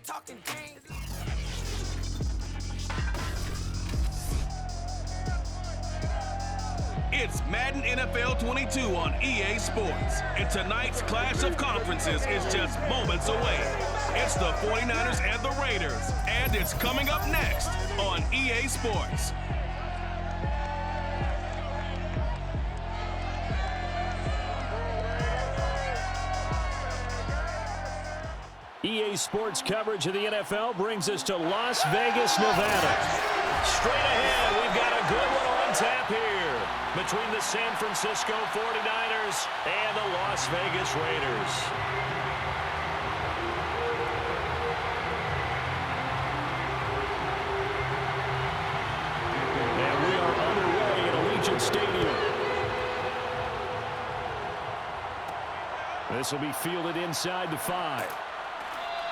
talking game. It's Madden NFL 22 on EA Sports, and tonight's clash of conferences is just moments away. It's the 49ers and the Raiders, and it's coming up next on EA Sports. EA Sports coverage of the NFL brings us to Las Vegas, Nevada. Straight ahead, we've got a good one on tap here between the San Francisco 49ers and the Las Vegas Raiders. And we are underway at Allegiant Stadium. This will be fielded inside the 5.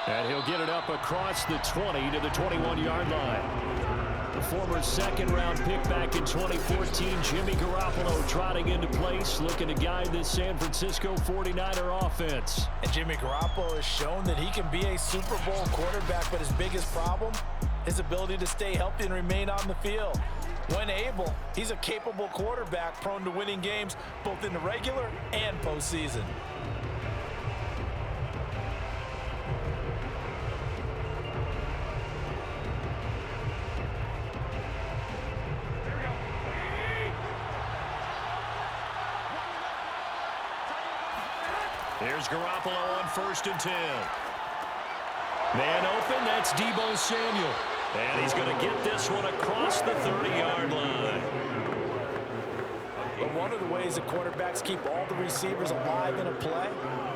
And he'll get it up across the 20 to the 21-yard line. The former second-round pick back in 2014, Jimmy Garoppolo trotting into place, looking to guide this San Francisco 49er offense. And Jimmy Garoppolo has shown that he can be a Super Bowl quarterback, but his biggest problem, his ability to stay healthy and remain on the field. When able, he's a capable quarterback prone to winning games both in the regular and postseason. Here's Garoppolo on 1st and 10. Man open, that's Deebo Samuel. And he's going to get this one across the 30-yard line. But one of the ways that quarterbacks keep all the receivers alive in a play,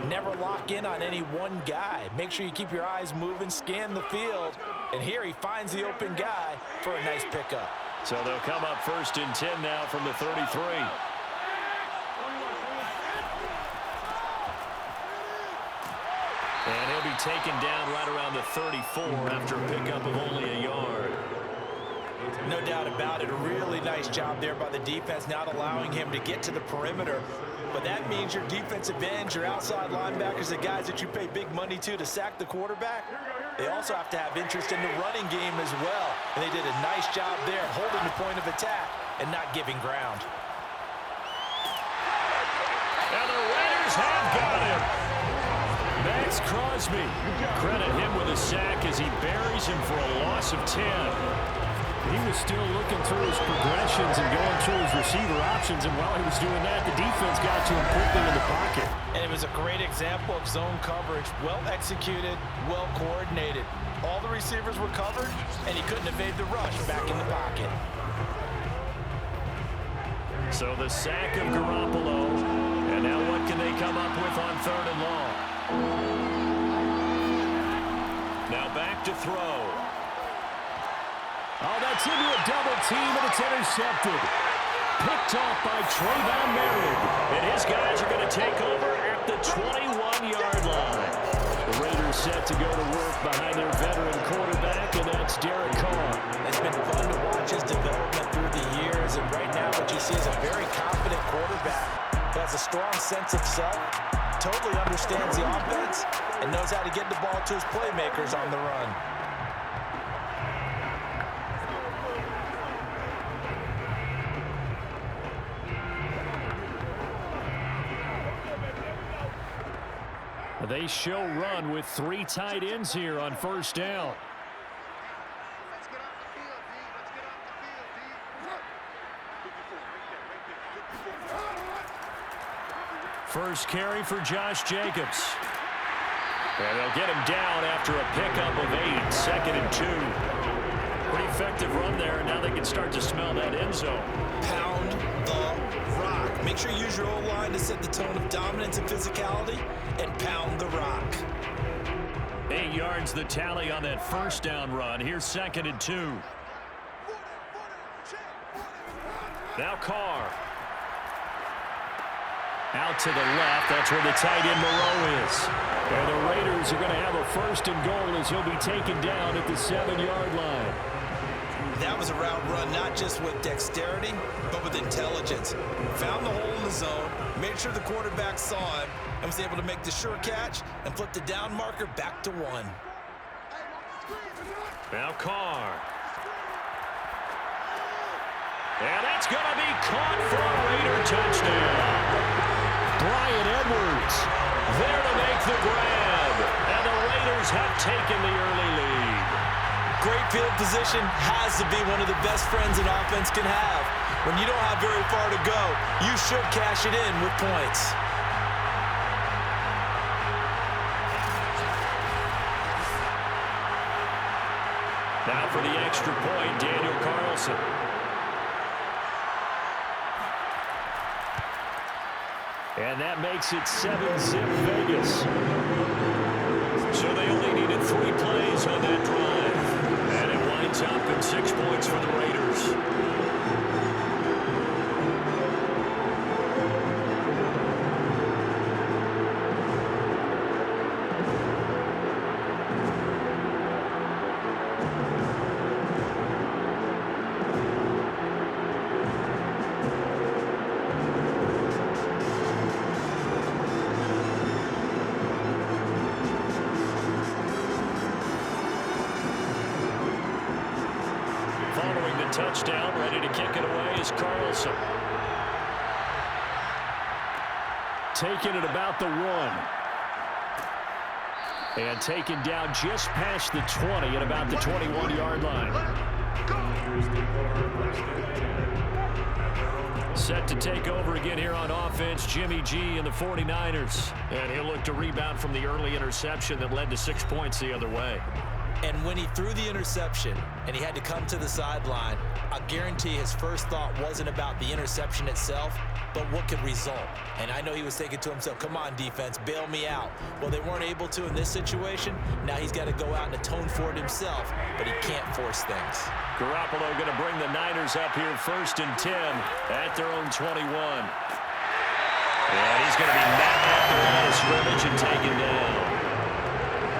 never lock in on any one guy. Make sure you keep your eyes moving, scan the field. And here he finds the open guy for a nice pickup. So they'll come up 1st and 10 now from the 33. And he'll be taken down right around the 34 after a pickup of only a yard. No doubt about it. A really nice job there by the defense, not allowing him to get to the perimeter. But that means your defensive ends, your outside linebackers, the guys that you pay big money to sack the quarterback, they also have to have interest in the running game as well. And they did a nice job there holding the point of attack and not giving ground. And the Raiders have got him. Max Crosby. Credit him with a sack as he buries him for a loss of 10. He was still looking through his progressions and going through his receiver options, and while he was doing that, the defense got to him quickly in the pocket. And it was a great example of zone coverage. Well executed, well coordinated. All the receivers were covered, and he couldn't evade the rush back in the pocket. So the sack of Garoppolo, and now what can they come up with on 3rd and long? Now back to throw. Oh, that's into a double team, and it's intercepted. Picked off by Trayvon Merritt. And his guys are going to take over at the 21-yard line. The Raiders set to go to work behind their veteran quarterback, and that's Derek Carr. It's been fun to watch his development through the years, and right now what you see is a very confident quarterback who has a strong sense of self, totally understands the offense, and knows how to get the ball to his playmakers on the run. They show run with 3 tight ends here on 1st down. First carry for Josh Jacobs. And they'll get him down after a pickup of 8, 2nd and 2. Pretty effective run there. Now they can start to smell that end zone. Pound the rock. Make sure you use your O-line to set the tone of dominance and physicality, and pound the rock. 8 yards the tally on that 1st down run. Here's 2nd and 2. Now Carr. Out to the left. That's where the tight end Moreau is. And the Raiders are going to have a 1st and goal as he'll be taken down at the 7-yard line. That was a route run, not just with dexterity, but with intelligence. Found the hole in the zone, made sure the quarterback saw him, and was able to make the sure catch and flip the down marker back to 1. Now Carr. And that's going to be caught for a Raider touchdown. Bryan Edwards there to make the grab. And the Raiders have taken the early lead. Great field position has to be one of the best friends an offense can have. When you don't have very far to go, you should cash it in with points. Now for the extra point, Daniel Carlson. And that makes it 7-zip Vegas. So they only needed 3 plays on that drive. And it winds up in 6 points for the Raiders. Touchdown, ready to kick it away is Carlson. Taking it about the 1. And taken down just past the 20 at about the 21-yard line. Set to take over again here on offense, Jimmy G and the 49ers. And he'll look to rebound from the early interception that led to 6 points the other way. And when he threw the interception and he had to come to the sideline, I guarantee his first thought wasn't about the interception itself, but what could result. And I know he was thinking to himself, come on, defense, bail me out. Well, they weren't able to in this situation. Now he's got to go out and atone for it himself, but he can't force things. Garoppolo going to bring the Niners up here 1st and 10 at their own 21. And he's going to be met at the line of scrimmage and taken down.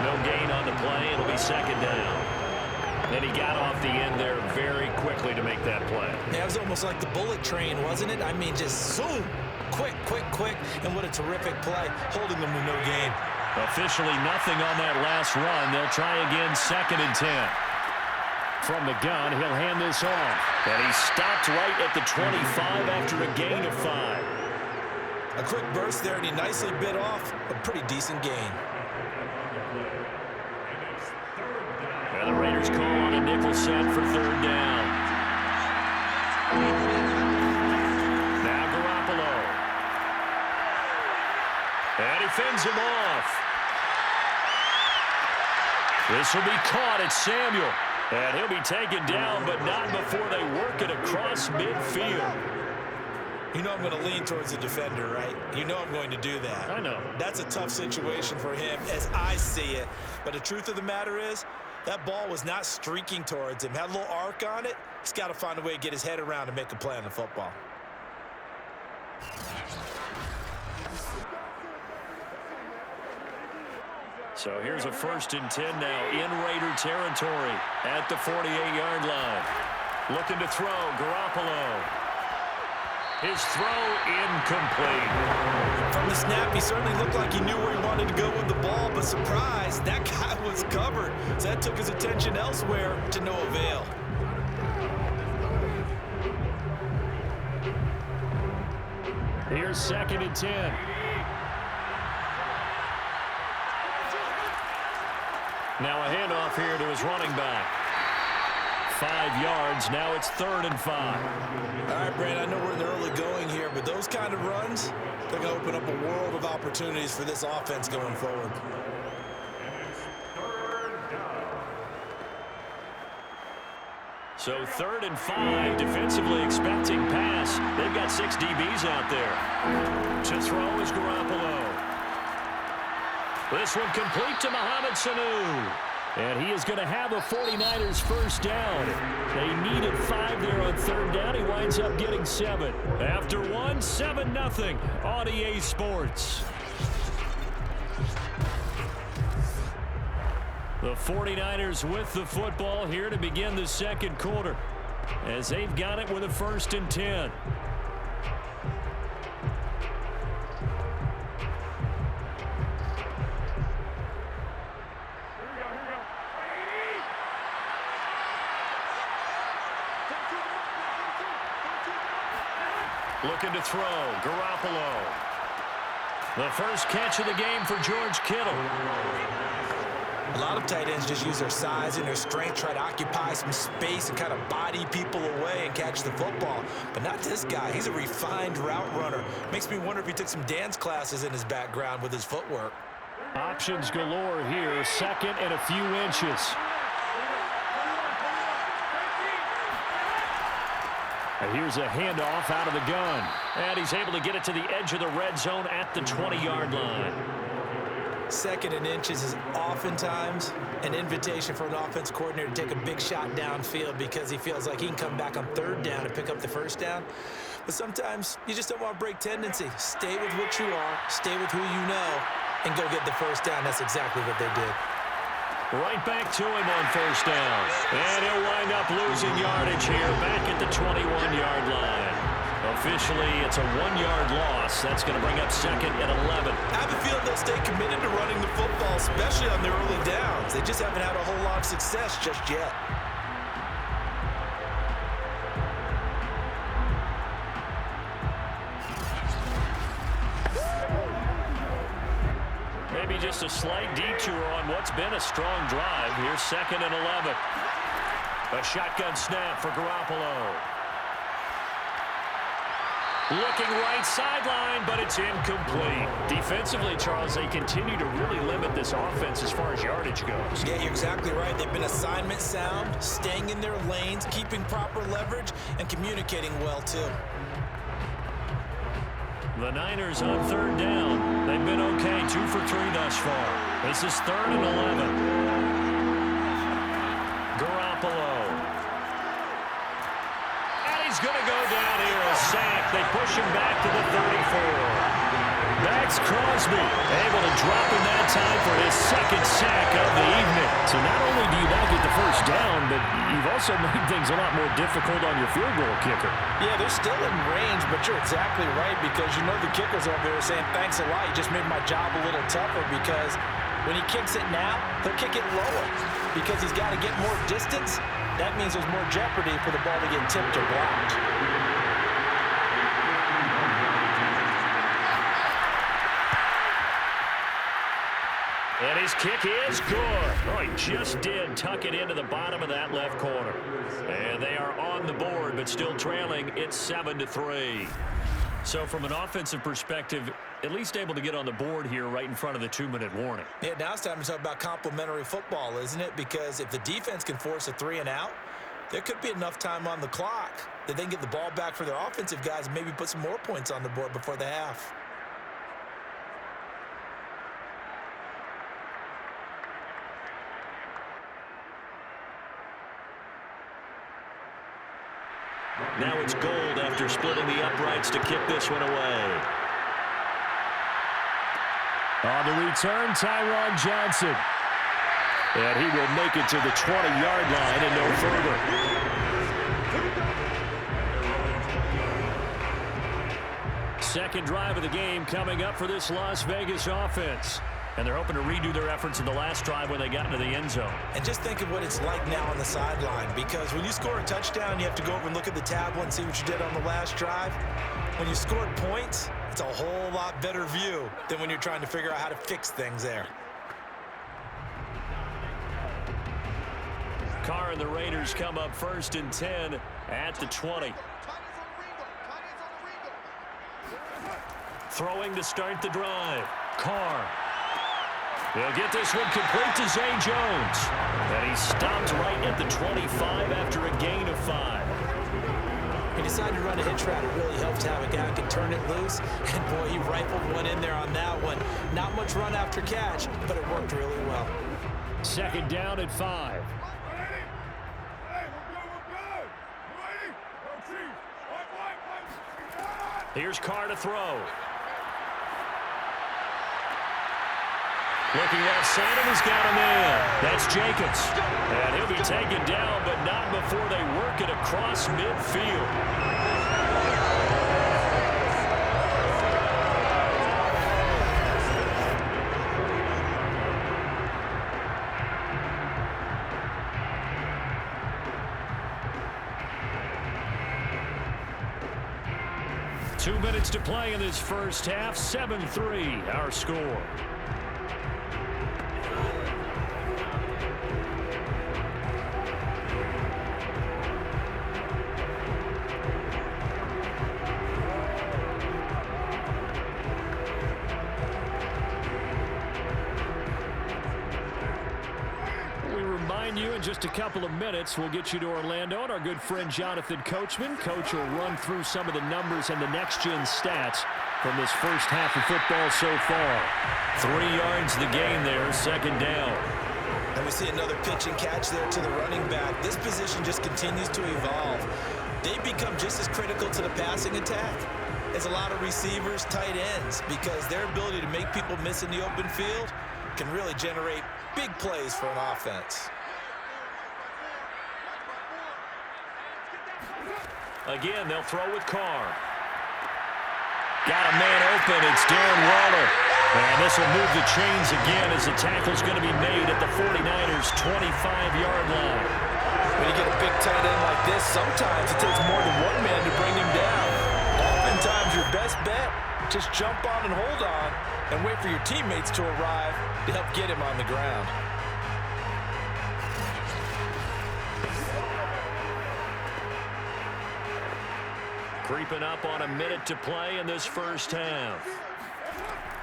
No gain on the play. It'll be 2nd down. And he got off the end there very quickly to make that play. Yeah, it was almost like the bullet train, wasn't it? I mean, just zoom. Quick, quick, quick. And what a terrific play, holding them to no gain. Officially nothing on that last run. They'll try again 2nd and 10. From the gun, he'll hand this off. And he stopped right at the 25 after a gain of 5. A quick burst there, and he nicely bit off a pretty decent gain. And the Raiders call on a nickel set for 3rd down. Now Garoppolo. And he fends him off. This will be caught at Samuel. And he'll be taken down, but not before they work it across midfield. You know I'm going to lean towards the defender, right? You know I'm going to do that. I know. That's a tough situation for him as I see it. But the truth of the matter is, that ball was not streaking towards him. Had a little arc on it. He's got to find a way to get his head around and make a play on the football. So here's a 1st and 10 now in Raider territory at the 48-yard line. Looking to throw, Garoppolo. His throw incomplete. From the snap, he certainly looked like he knew where he wanted to go with the ball, but surprise, that guy was covered. So that took his attention elsewhere to no avail. Here's 2nd and 10. Now a handoff here to his running back. 5 yards. Now it's 3rd and 5. All right, Brand, I know we're in the early going here, but those kind of runs, they're going to open up a world of opportunities for this offense going forward. So 3rd and 5, defensively expecting pass. They've got 6 DBs out there. To throw is Garoppolo. This one complete to Mohamed Sanu. And he is going to have a 49ers first down. They needed 5 there on 3rd down. He winds up getting 7. After 1, 7-0 on EA Sports. The 49ers with the football here to begin the 2nd quarter, as they've got it with a 1st and 10. Looking to throw. Garoppolo. The first catch of the game for George Kittle. A lot of tight ends just use their size and their strength, try to occupy some space and kind of body people away and catch the football. But not this guy. He's a refined route runner. Makes me wonder if he took some dance classes in his background with his footwork. Options galore here. Second and a few inches. And here's a handoff out of the gun. And he's able to get it to the edge of the red zone at the 20-yard line. Second and inches is oftentimes an invitation for an offense coordinator to take a big shot downfield because he feels like he can come back on third down and pick up the first down. But sometimes you just don't want to break tendency. Stay with what you are, stay with who you know, and go get the first down. That's exactly what they did. Right back to him on first down. And he'll wind up losing yardage here back at the 21-yard line. Officially, it's a 1-yard loss. That's going to bring up second and 11. I have a feeling they'll stay committed to running the football, especially on their early downs. They just haven't had a whole lot of success just yet. Maybe just a slight detour on what's been a strong drive. Here's second and 11. A shotgun snap for Garoppolo. Looking right sideline, but it's incomplete. Defensively, Charles, they continue to really limit this offense as far as yardage goes. Yeah, you're exactly right. They've been assignment sound, staying in their lanes, keeping proper leverage, and communicating well, too. The Niners on third down. They've been okay, 2 for 3 thus far. This is third and 11. Garoppolo. And he's going to go down here, a sack. They push him back to the 34. Max Crosby able to drop him that time for his second sack of the evening. So not only do you not get the first down, but you've also made things a lot more difficult on your field goal kicker. Yeah, they're still in range, but you're exactly right because you know the kicker's over there saying, thanks a lot, you just made my job a little tougher because when he kicks it now, he'll kick it lower because he's got to get more distance. That means there's more jeopardy for the ball to get tipped or blocked. And his kick is good. Oh, he just did tuck it into the bottom of that left corner. And they are on the board, but still trailing. It's 7-3. So from an offensive perspective, at least able to get on the board here right in front of the 2-minute warning. Yeah, now it's time to talk about complementary football, isn't it? Because if the defense can force a 3-and-out, there could be enough time on the clock that they can get the ball back for their offensive guys and maybe put some more points on the board before the half. Now it's Gold after splitting the uprights to kick this one away. On the return, Tyron Johnson. And he will make it to the 20-yard line and no further. Second drive of the game coming up for this Las Vegas offense. And they're hoping to redo their efforts in the last drive when they got into the end zone. And just think of what it's like now on the sideline, because when you score a touchdown, you have to go over and look at the tablet and see what you did on the last drive. When you scored points, it's a whole lot better view than when you're trying to figure out how to fix things there. Carr and the Raiders come up first and 10 at the 20. Throwing to start the drive. Carr. He'll get this one complete to Zay Jones. And he stopped right at the 25 after a gain of 5. He decided to run a hitch route. It really helped to have a guy who could turn it loose. And, boy, he rifled one in there on that one. Not much run after catch, but it worked really well. Second down at 5. Here's Carr to throw. Looking left side, and he's got him in. That's Jacobs. And he'll be taken down, but not before they work it across midfield. 2 minutes to play in this first half. 7-3 our score. You in just a couple of minutes. We'll get you to Orlando and our good friend Jonathan Coachman. Coach will run through some of the numbers and the next-gen stats from this first half of football so far. 3 yards the gain there, second down. And we see another pitch and catch there to the running back. This position just continues to evolve. They become just as critical to the passing attack as a lot of receivers, tight ends, because their ability to make people miss in the open field can really generate big plays for an offense. Again, they'll throw with Carr. Got a man open. It's Darren Waller. And this will move the chains again as the tackle's going to be made at the 49ers' 25-yard line. When you get a big tight end like this, sometimes it takes more than one man to bring him down. Oftentimes, your best bet, just jump on and hold on and wait for your teammates to arrive to help get him on the ground. Creeping up on a minute to play in this first half.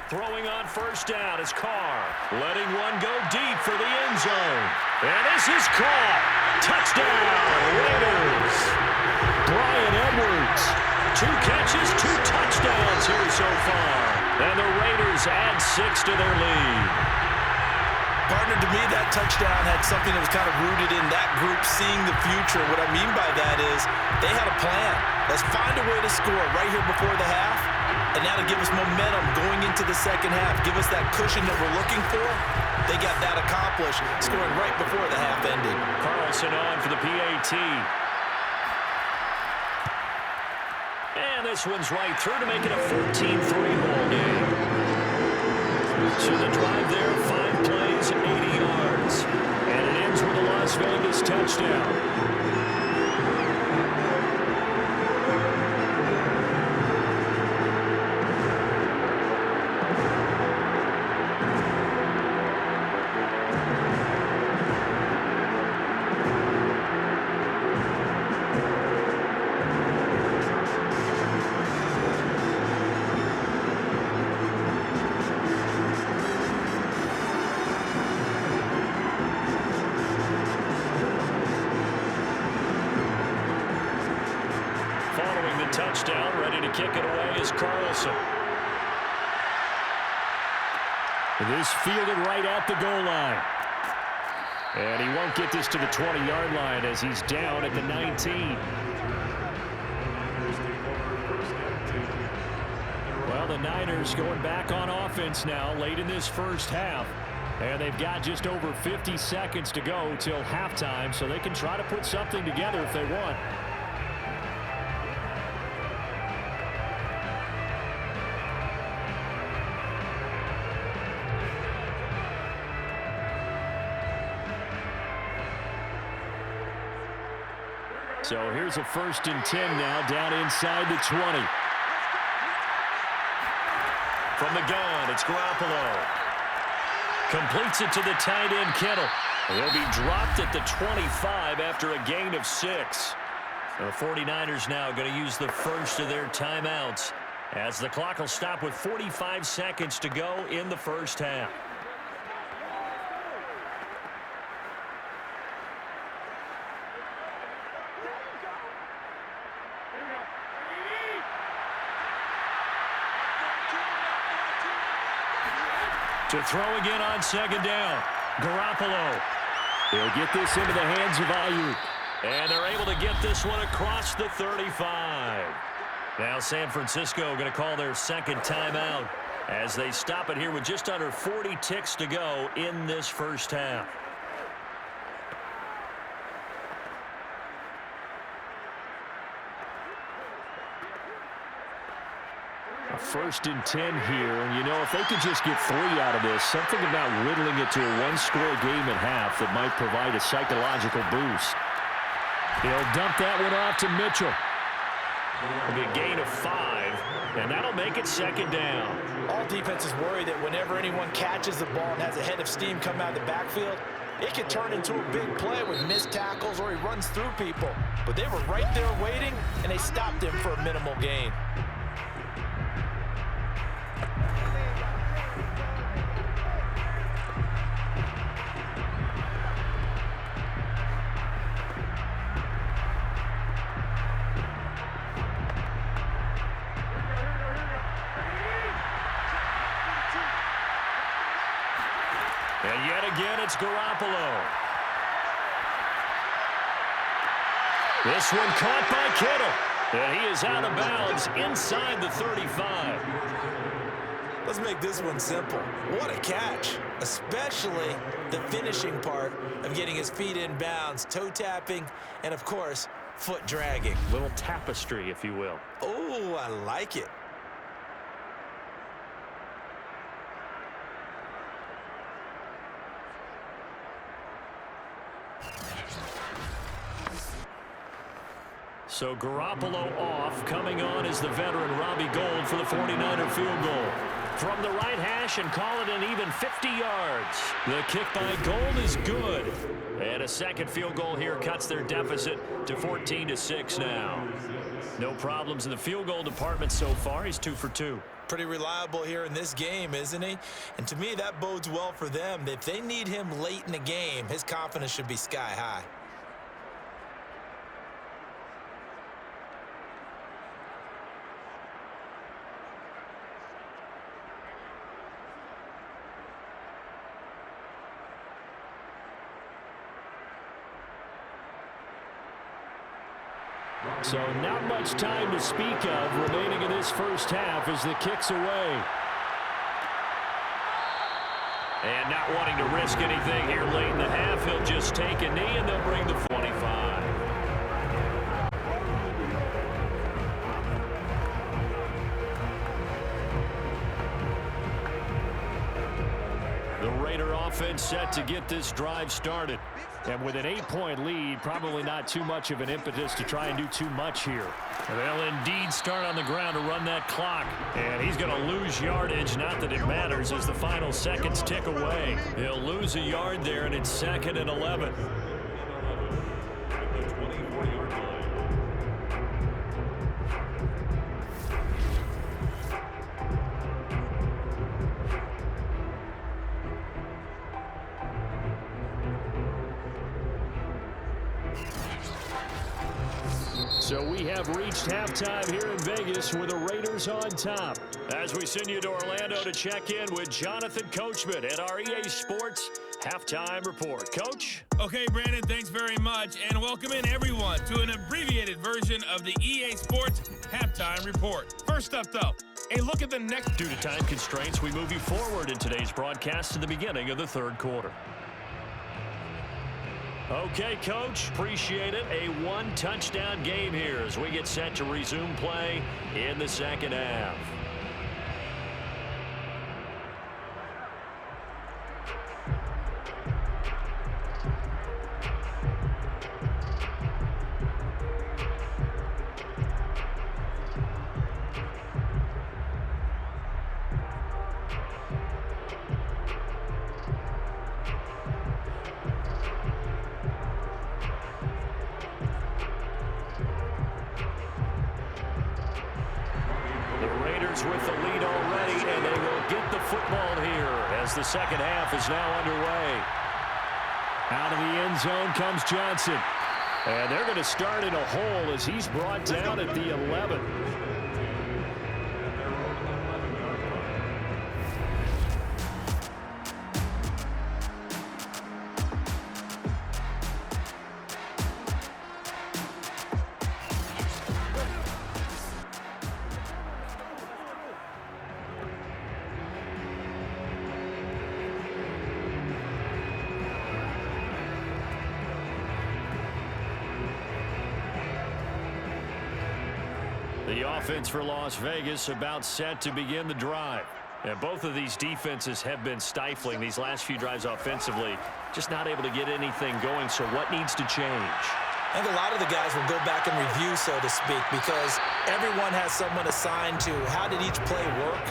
Throwing on first down is Carr. Letting one go deep for the end zone. And this is caught. Touchdown, Raiders. Bryan Edwards. 2 catches, 2 touchdowns here so far. And the Raiders add 6 to their lead. Partner, to me, that touchdown had something that was kind of rooted in that group seeing the future. What I mean by that is they had a plan. Let's find a way to score right here before the half, and that'll give us momentum going into the second half. Give us that cushion that we're looking for. They got that accomplished, scoring right before the half ended. Carlson on for the PAT. And this one's right through to make it a 14-3 ball game. So the drive there, 5 plays, 80 yards. And it ends with a Las Vegas touchdown. Touchdown, ready to kick it away is Carlson. This fielded right at the goal line. And he won't get this to the 20-yard line as he's down at the 19. Well, the Niners going back on offense now late in this first half. And they've got just over 50 seconds to go till halftime, so they can try to put something together if they want. So here's a 1st and 10 now down inside the 20. From the gun, it's Garoppolo. Completes it to the tight end, Kittle. He'll be dropped at the 25 after a gain of 6. The 49ers now going to use the first of their timeouts as the clock will stop with 45 seconds to go in the first half. To throw again on second down. Garoppolo. He'll get this into the hands of Ayuk. And they're able to get this one across the 35. Now San Francisco going to call their second timeout as they stop it here with just under 40 ticks to go in this first half. A 1st and 10 here, and you know, if they could just get 3 out of this, something about whittling it to a 1-score game at half that might provide a psychological boost. He'll dump that one off to Mitchell. It'll be a gain of 5. And that'll make it second down. All defenses worry that whenever anyone catches the ball and has a head of steam come out of the backfield, it can turn into a big play with missed tackles or he runs through people. But they were right there waiting, and they stopped him for a minimal gain. And yet again, it's Garoppolo. This one caught by Kittle. And he is out of bounds inside the 35. Let's make this one simple. What a catch, especially the finishing part of getting his feet in bounds, toe tapping, and of course, foot dragging. Little tapestry, if you will. Oh, I like it. So Garoppolo off. Coming on is the veteran Robbie Gould for the 49er field goal. From the right hash and call it an even 50 yards. The kick by Gould is good. And a second field goal here cuts their deficit to 14-6 now. No problems in the field goal department so far. He's 2 for 2. Pretty reliable here in this game, isn't he? And to me, that bodes well for them. If they need him late in the game, his confidence should be sky high. So not much time to speak of remaining in this first half as the kick's away. And not wanting to risk anything here late in the half, he'll just take a knee and they'll bring the 25. The Raider offense set to get this drive started. And with an 8-point lead, probably not too much of an impetus to try and do too much here. They'll indeed start on the ground to run that clock. And he's going to lose yardage, not that it matters, as the final seconds tick away. He'll lose a yard there, and it's 2nd and 11. So we have reached halftime here in Vegas with the Raiders on top. As we send you to Orlando to check in with Jonathan Coachman at our EA Sports Halftime Report. Coach? Okay, Brandon, thanks very much. And welcome in, everyone, to an abbreviated version of the EA Sports Halftime Report. First up, though, a look at the next. Due to time constraints, we move you forward in today's broadcast to the beginning of the third quarter. Okay, Coach, appreciate it. A one-touchdown game here as we get set to resume play in the second half. With the lead already, and they will get the football here as the second half is now underway. Out of the end zone comes Johnson. And they're going to start in a hole as he's brought down at the 11. The offense for Las Vegas about set to begin the drive. And both of these defenses have been stifling these last few drives offensively. Just not able to get anything going, so what needs to change? I think a lot of the guys will go back and review, so to speak, because everyone has someone assigned to how did each play work.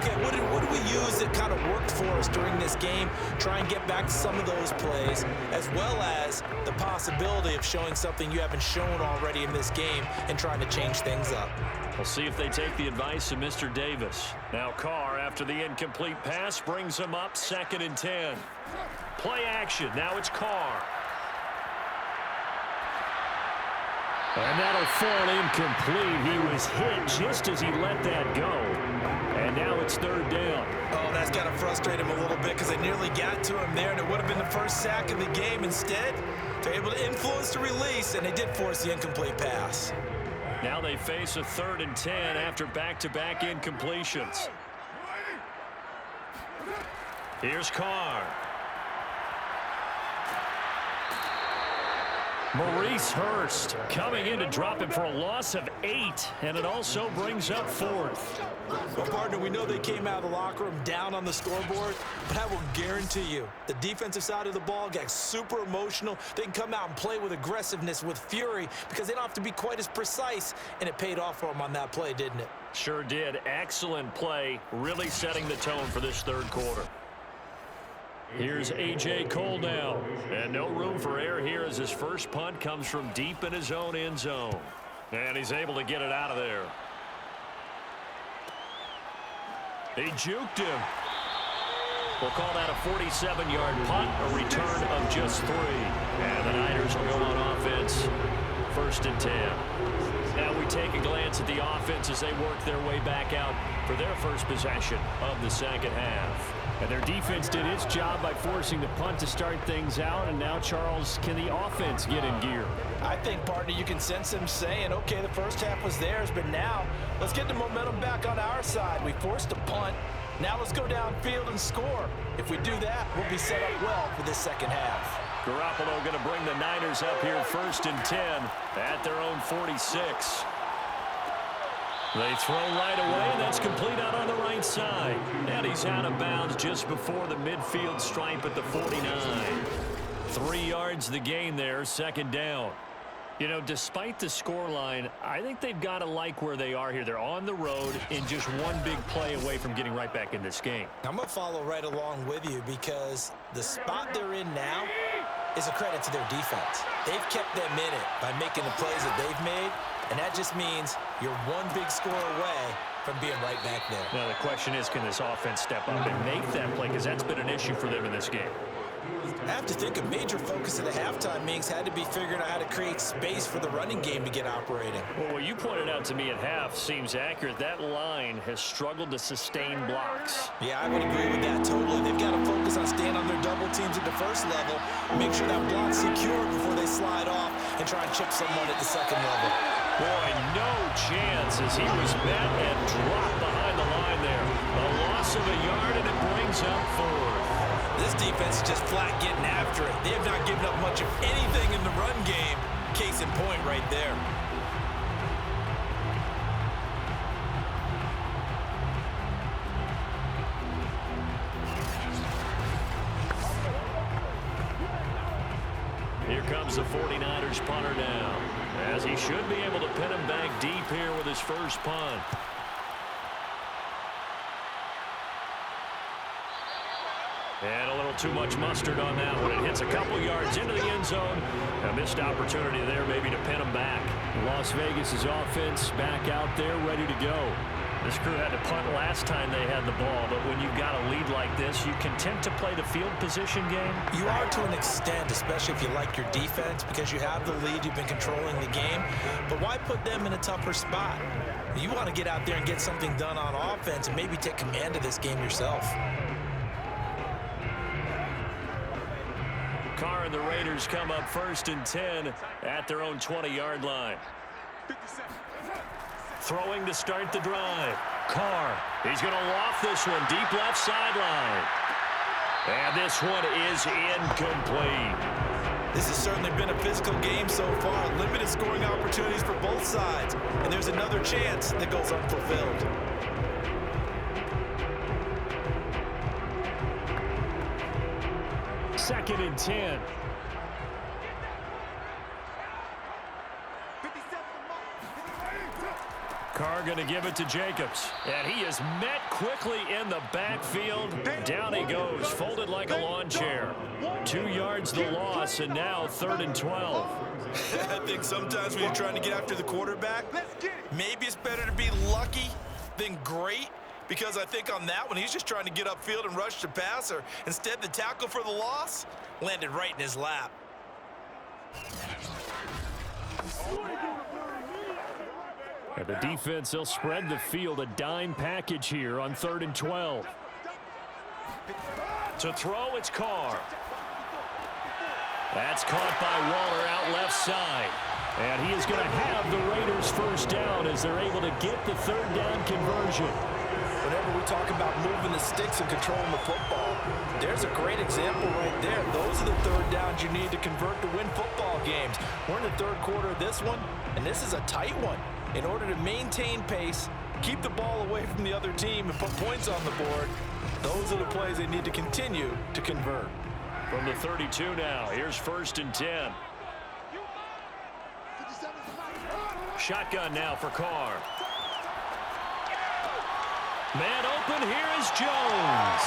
Okay, what do we use that kind of worked for us during this game? Try and get back to some of those plays, as well as the possibility of showing something you haven't shown already in this game and trying to change things up. We'll see if they take the advice of Mr. Davis. Now Carr, after the incomplete pass, brings them up 2nd and 10. Play action. Now it's Carr. And that'll fall incomplete. He was hit just as he let that go. And now it's 3rd down. Oh, that's got to frustrate him a little bit because they nearly got to him there, and it would have been the first sack of the game. Instead, they're able to influence the release, and they did force the incomplete pass. Now they face a 3rd and 10 after back-to-back incompletions. Here's Carr. Maurice Hurst coming in to drop him for a loss of 8, and it also brings up 4th. Well, partner, we know they came out of the locker room down on the scoreboard, but I will guarantee you the defensive side of the ball got super emotional. They can come out and play with aggressiveness, with fury, because they don't have to be quite as precise, and it paid off for them on that play, didn't it? Sure did. Excellent play, really setting the tone for this 3rd quarter. Here's A.J. Cole now, and no room for error here as his first punt comes from deep in his own end zone. And he's able to get it out of there. He juked him. We'll call that a 47-yard punt, a return of just 3. And the Niners will go on offense, 1st and 10. Now we take a glance at the offense as they work their way back out for their first possession of the 2nd half. And their defense did its job by forcing the punt to start things out. And now, Charles, can the offense get in gear? I think, partner, you can sense them saying, okay, the first half was theirs, but now let's get the momentum back on our side. We forced a punt. Now let's go downfield and score. If we do that, we'll be set up well for this 2nd half. Garoppolo going to bring the Niners up here 1st and 10 at their own 46. They throw right away, and that's complete out on the right side. And he's out of bounds just before the midfield stripe at the 49. 3 yards the gain there, 2nd down. You know, despite the scoreline, I think they've got to like where they are here. They're on the road and just one big play away from getting right back in this game. I'm going to follow right along with you because the spot they're in now is a credit to their defense. They've kept them in it by making the plays that they've made. And that just means you're one big score away from being right back there. Now, the question is, can this offense step up and make that play? Because that's been an issue for them in this game. I have to think a major focus of the halftime meetings had to be figuring out how to create space for the running game to get operating. Well, what you pointed out to me at half seems accurate. That line has struggled to sustain blocks. Yeah, I would agree with that totally. They've got to focus on staying on their double teams at the first level, make sure that block's secure before they slide off and try and chip someone at the 2nd level. Boy, no chance as he was met and dropped behind the line there. A loss of a yard, and it brings up 4th. This defense is just flat getting after it. They have not given up much of anything in the run game. Case in point right there. Here comes the 49ers punter now, as he should be able to pin him back deep here with his first punt. And a little too much mustard on that one. It hits a couple yards into the end zone. A missed opportunity there maybe to pin him back. Las Vegas's offense back out there ready to go. This crew had to punt last time they had the ball, but when you've got a lead like this, you content to play the field position game? You are to an extent, especially if you like your defense, because you have the lead, you've been controlling the game. But why put them in a tougher spot? You want to get out there and get something done on offense and maybe take command of this game yourself. Carr and the Raiders come up 1st and 10 at their own 20-yard line. Throwing to start the drive. Carr, he's going to loft this one deep left sideline. And this one is incomplete. This has certainly been a physical game so far. Limited scoring opportunities for both sides. And there's another chance that goes unfulfilled. Second and 10. Carr going to give it to Jacobs. And he is met quickly in the backfield. Down he goes, folded like a lawn chair. 2 yards the loss, and now 3rd and 12. I think sometimes when you're trying to get after the quarterback, maybe it's better to be lucky than great. Because I think on that one, he's just trying to get upfield and rush the passer. Instead, the tackle for the loss landed right in his lap. And the defense, they'll spread the field, a dime package here on 3rd and 12. To throw, it's Carr. That's caught by Waller out left side. And he is going to have the Raiders first down as they're able to get the 3rd down conversion. Whenever we talk about moving the sticks and controlling the football, there's a great example right there. Those are the 3rd downs you need to convert to win football games. We're in the 3rd quarter of this one, and this is a tight one. In order to maintain pace, keep the ball away from the other team, and put points on the board, those are the plays they need to continue to convert. From the 32 now, here's 1st and 10. Shotgun now for Carr. Man open, here is Jones.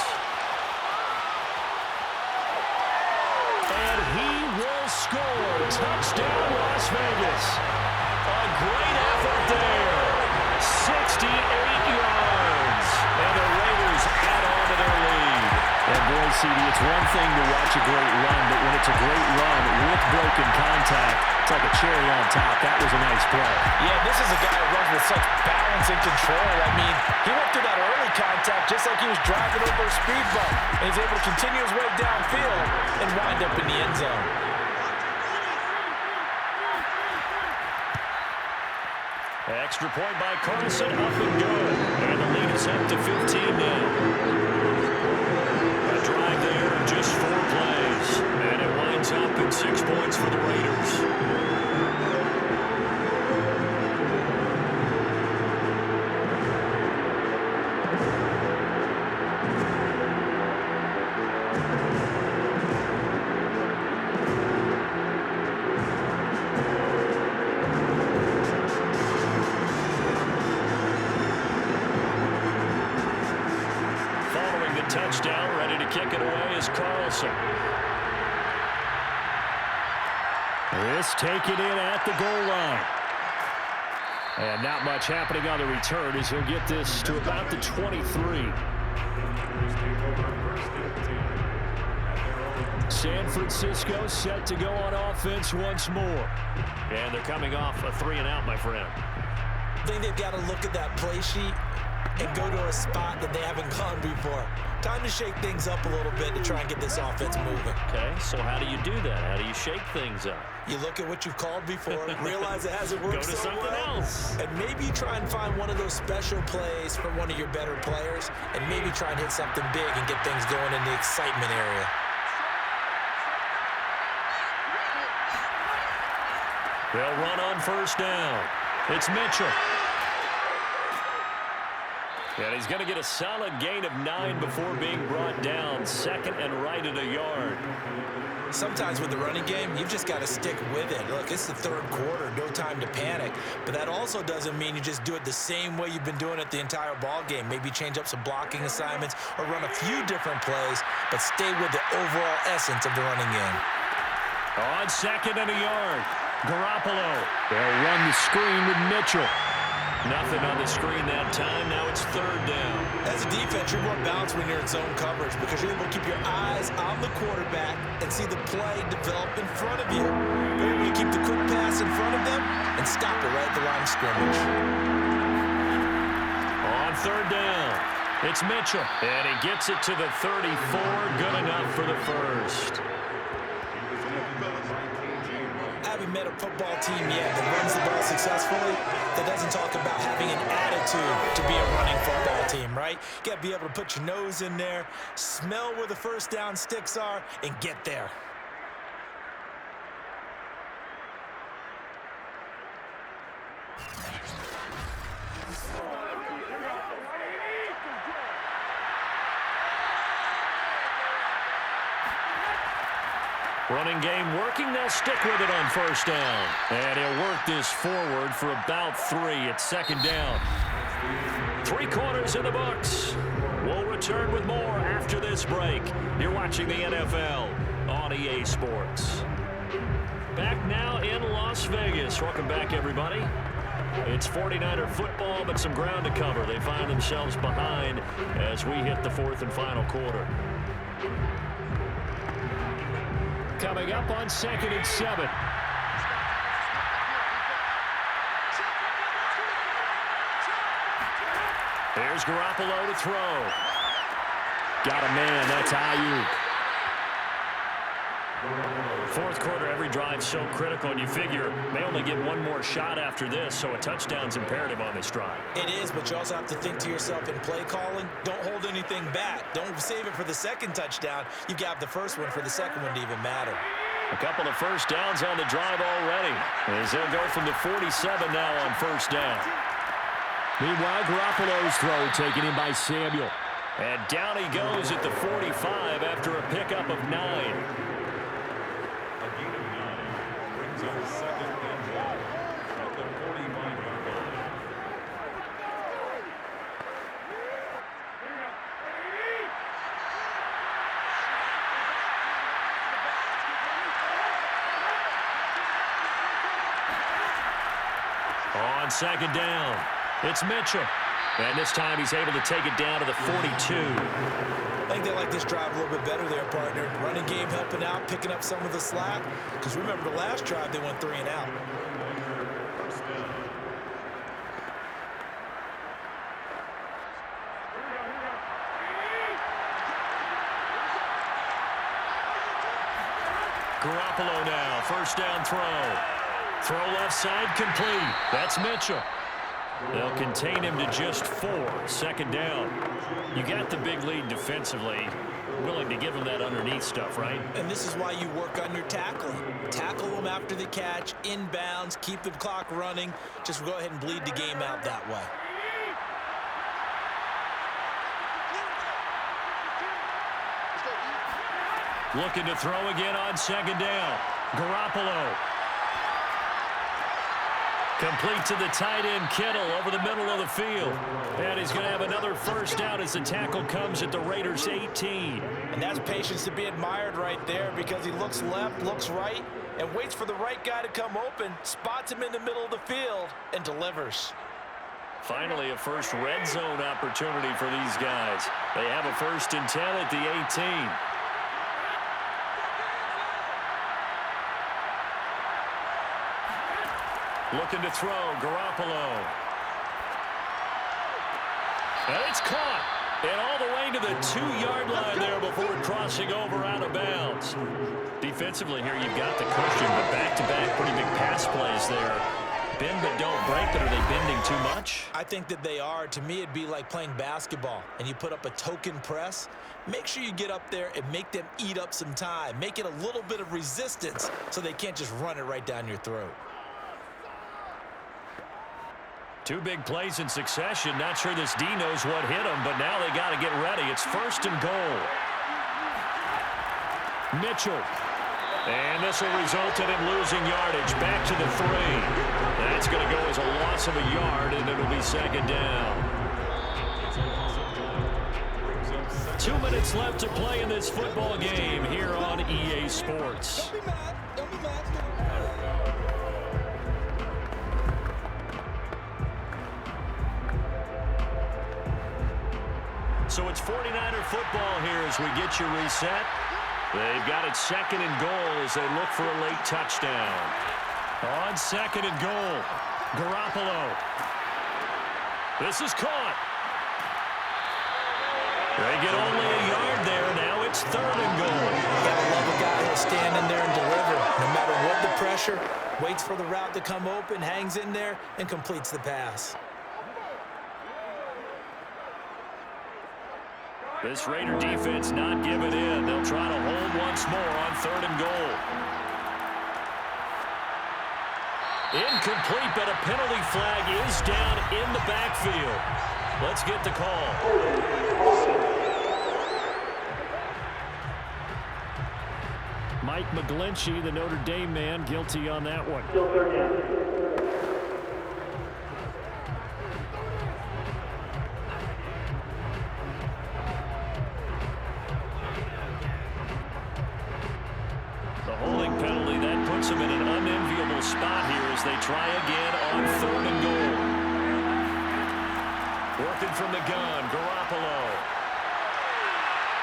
And he will score. Touchdown, Las Vegas. A great effort there. 68 yards. And the Raiders add on to their lead. And boy, CD, it's one thing to watch a great run, but when it's a great run with broken contact, it's like a cherry on top. That was a nice play. Yeah, this is a guy who runs with such balance and control. I mean, he went through that early contact just like he was driving over a speed bump. And he's able to continue his way downfield and wind up in the end zone. Extra point by Carson, up and good. And the lead is up to 15 now. A drive there in just 4 plays. And it winds up at 6 points for the Raiders. Touchdown, ready to kick it away is Carlson. This taken in at the goal line. And not much happening on the return as he'll get this to about the 23. San Francisco set to go on offense once more. And they're coming off a 3-and-out, my friend. I think they've got to look at that play sheet and go to a spot that they haven't gone before. Time to shake things up a little bit to try and get this offense moving. Okay, so how do you do that? How do you shake things up? You look at what you've called before, realize it hasn't worked Go to so something well, else. and maybe you try and find one of those special plays for one of your better players, and maybe try and hit something big and get things going in the excitement area. They'll run on 1st down. It's Mitchell. And he's going to get a solid gain of 9 before being brought down. 2nd and right at a yard. Sometimes with the running game, you've just got to stick with it. Look, it's the 3rd quarter, no time to panic. But that also doesn't mean you just do it the same way you've been doing it the entire ball game. Maybe change up some blocking assignments or run a few different plays, but stay with the overall essence of the running game. On 2nd and a yard, Garoppolo. They'll run the screen with Mitchell. Nothing on the screen that time. Now it's 3rd down. As a defense, you're more balanced when you're in zone coverage because you're able to keep your eyes on the quarterback and see the play develop in front of you. You're able to keep the quick pass in front of them and stop it right at the line of scrimmage. On 3rd down, it's Mitchell. And he gets it to the 34. Good enough for the first. I haven't met a football team yet that runs the ball successfully that doesn't talk about having an attitude to be a running football team, right? You got to be able to put your nose in there, smell where the 1st down sticks are, and get there. Running game working. They'll stick with it on first down. And he'll work this forward for about 3. It's second down. 3 quarters in the books. We'll return with more after this break. You're watching the NFL on EA Sports. Back now in Las Vegas. Welcome back, everybody. It's 49er football, but some ground to cover. They find themselves behind as we hit the 4th and final quarter. Coming up on 2nd and 7. Here's Garoppolo to throw. Got a man. That's Ayuk. 4th quarter, every drive so critical, and you figure they only get one more shot after this, so a touchdown's imperative on this drive. It is, but you also have to think to yourself in play calling, don't hold anything back. Don't save it for the second touchdown. You got the first one for the second one to even matter. A couple of first downs on the drive already, as they'll go from the 47 now on first down. Meanwhile, Garoppolo's throw taken in by Samuel. And down he goes at the 45 after a pickup of 9. On second down, it's Mitchell. And this time he's able to take it down to the 42. I think they like this drive a little bit better there, partner. Running game helping out, picking up some of the slack. Because remember the last drive, they went 3 and out. Garoppolo now, first down throw. Throw left side, complete. That's Mitchell. They'll contain him to just 4. Second down. You got the big lead defensively. Willing to give him that underneath stuff, right? And this is why you work on your tackling. Tackle them after the catch, inbounds, keep the clock running. Just go ahead and bleed the game out that way. Looking to throw again on second down. Garoppolo. Complete to the tight end, Kittle, over the middle of the field. And he's going to have another first down as the tackle comes at the Raiders' 18. And that's patience to be admired right there, because he looks left, looks right, and waits for the right guy to come open, spots him in the middle of the field, and delivers. Finally, a first red zone opportunity for these guys. They have a 1st and 10 at the 18. Looking to throw, Garoppolo. And it's caught. And all the way to the 2-yard line there before crossing over out of bounds. Defensively here, you've got the cushion, but back-to-back pretty big pass plays there. Bend but don't break, but are they bending too much? I think that they are. To me, it'd be like playing basketball, and you put up a token press. Make sure you get up there and make them eat up some time. Make it a little bit of resistance so they can't just run it right down your throat. 2 big plays in succession. Not sure this D knows what hit him, but now they got to get ready. It's 1st and goal. Mitchell. And this will result in him losing yardage. Back to the 3. That's going to go as a loss of a yard, and it'll be second down. 2 minutes left to play in this football game here on EA Sports. Don't be mad. Don't be mad. So it's 49er football here as we get you reset. They've got it 2nd and goal as they look for a late touchdown. On 2nd and goal, Garoppolo. This is caught. They get only a yard there. Now it's 3rd and goal. Gotta love a guy who'll stand in there and deliver. No matter what the pressure, waits for the route to come open, hangs in there, and completes the pass. This Raider defense not giving in. They'll try to hold once more on 3rd and goal. Incomplete, but a penalty flag is down in the backfield. Let's get the call. Mike McGlinchey, the Notre Dame man, guilty on that one. The holding penalty, that puts them in an unenviable spot here as they try again on 3rd and goal. Working from the gun, Garoppolo.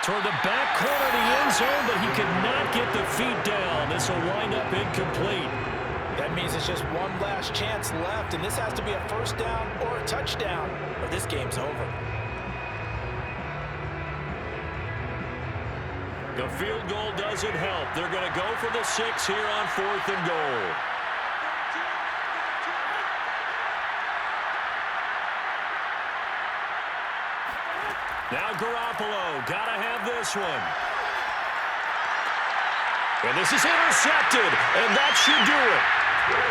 Toward the back corner of the end zone, but he could not get the feet down. This will wind up incomplete. That means it's just one last chance left, and this has to be a first down or a touchdown, or this game's over. The field goal doesn't help. They're going to go for the 6 here on 4th and goal. Now Garoppolo, gotta have this one. And this is intercepted, and that should do it.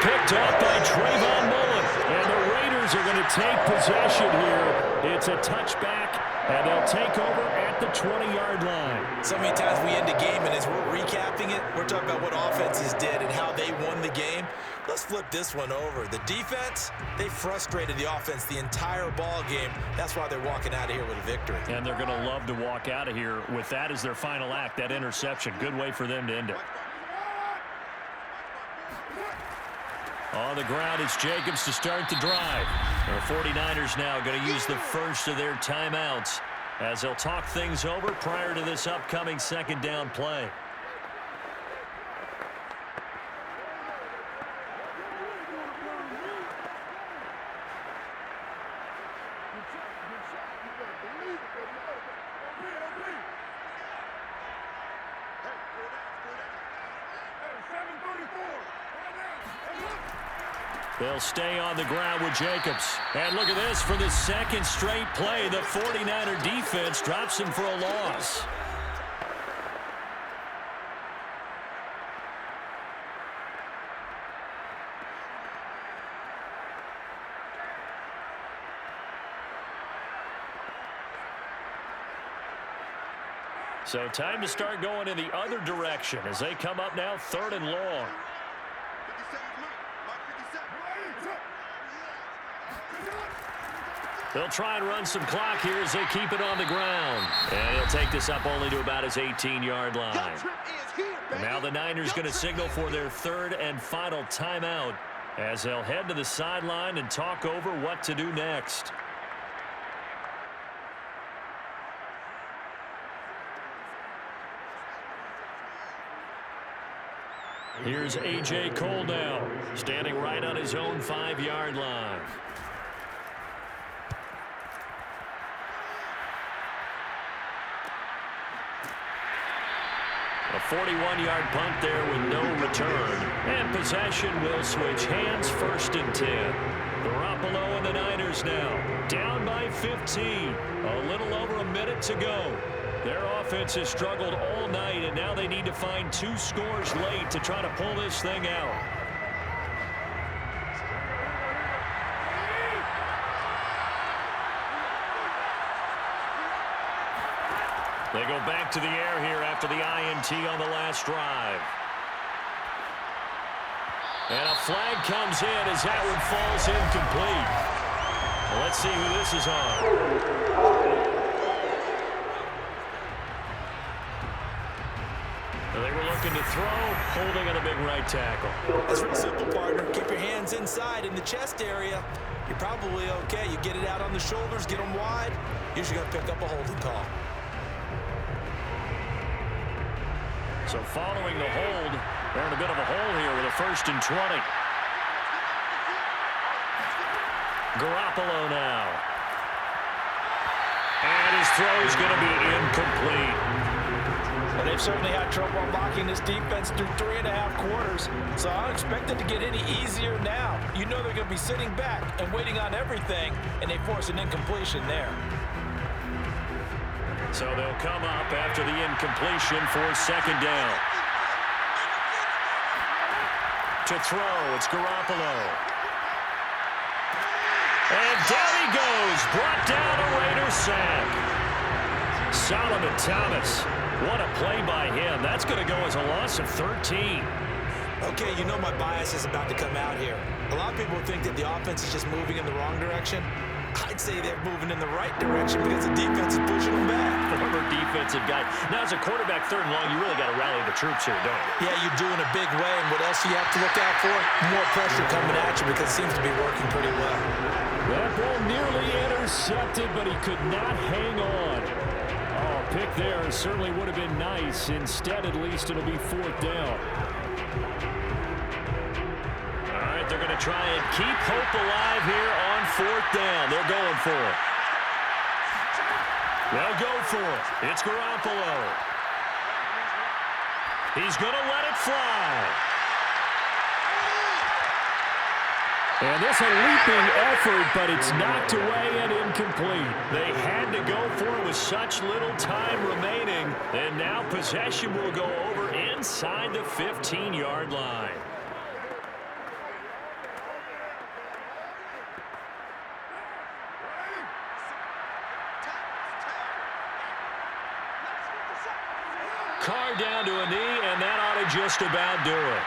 Picked up by Trayvon Mullen, and the Raiders are going to take possession here. It's a touchback, and they'll take over at the 20-yard line. So many times we end a game, and as we're recapping it, we're talking about what offenses did and how they won the game. Let's flip this one over. The defense, they frustrated the offense the entire ball game. That's why they're walking out of here with a victory. And they're going to love to walk out of here with that as their final act, that interception. Good way for them to end it. On the ground, it's Jacobs to start the drive. The 49ers now going to use the first of their timeouts as they'll talk things over prior to this upcoming 2nd down play. They'll stay on the ground with Jacobs. And look at this, for the 2nd straight play, the 49er defense drops him for a loss. So time to start going in the other direction as they come up now 3rd and long. They'll try and run some clock here as they keep it on the ground. And he'll take this up only to about his 18-yard line. And now the Niners going to signal for their 3rd and final timeout as they'll head to the sideline and talk over what to do next. Here's A.J. Cole now, standing right on his own 5-yard line. A 41-yard punt there with no return. And possession will switch hands, 1st and 10. Garoppolo and the Niners now down by 15. A little over a minute to go. Their offense has struggled all night, and now they need to find 2 scores late to try to pull this thing out. They go back to the air here after the INT on the last drive. And a flag comes in as that one falls incomplete. Well, let's see who this is on. They were looking to throw, holding on the big right tackle. That's real simple, partner. Keep your hands inside in the chest area. You're probably okay. You get it out on the shoulders, get them wide. Usually going to pick up a holding call. So following the hold, they're in a bit of a hole here with a 1st and 20. Garoppolo now. And his throw is going to be incomplete. Well, they've certainly had trouble unlocking this defense through 3.5 quarters, so I don't expect it to get any easier now. You know they're going to be sitting back and waiting on everything, and they force an incompletion there. So they'll come up after the incompletion for 2nd down. To throw, it's Garoppolo. And down he goes, brought down a Raider sack. Solomon Thomas What a play by him. That's going to go as a loss of 13. Okay, you know my bias is about to come out here. A lot of people think that the offense is just moving in the wrong direction. I'd say they're moving in the right direction because the defense is pushing them back. Former defensive guy. Now, as a quarterback, 3rd and long, you really got to rally the troops here, don't you? Yeah, you do in a big way. And what else do you have to look out for? More pressure coming at you because it seems to be working pretty well. That ball nearly intercepted, but he could not hang on. Oh, pick there certainly would have been nice. Instead, at least, it'll be 4th down. All right, they're going to try and keep hope alive here on 4th down. They're going for it. They'll go for it. It's Garoppolo. He's going to let it fly. And this a leaping effort, but it's knocked away and incomplete. They had to go for it with such little time remaining. And now possession will go over inside the 15-yard line. Carr down to a knee, and that ought to just about do it.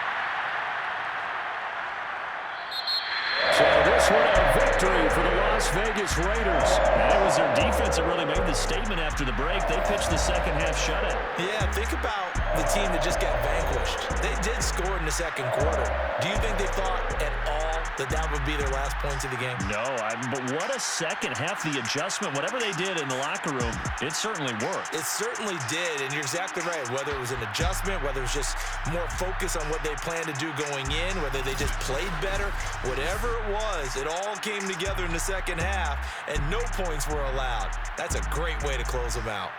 So this one a victory for the Las Vegas Raiders. And it was their defense that really made the statement after the break. They pitched the second-half shutout. Yeah, think about the team that just got vanquished. They did score in the 2nd quarter. Do you think they thought at all that would be their last points of the game? No, but what a second half. The adjustment, whatever they did in the locker room, it certainly worked. It certainly did, and you're exactly right. Whether it was an adjustment, whether it was just more focus on what they planned to do going in, whether they just played better, whatever it was, it all came together in the second half, and no points were allowed. That's a great way to close them out.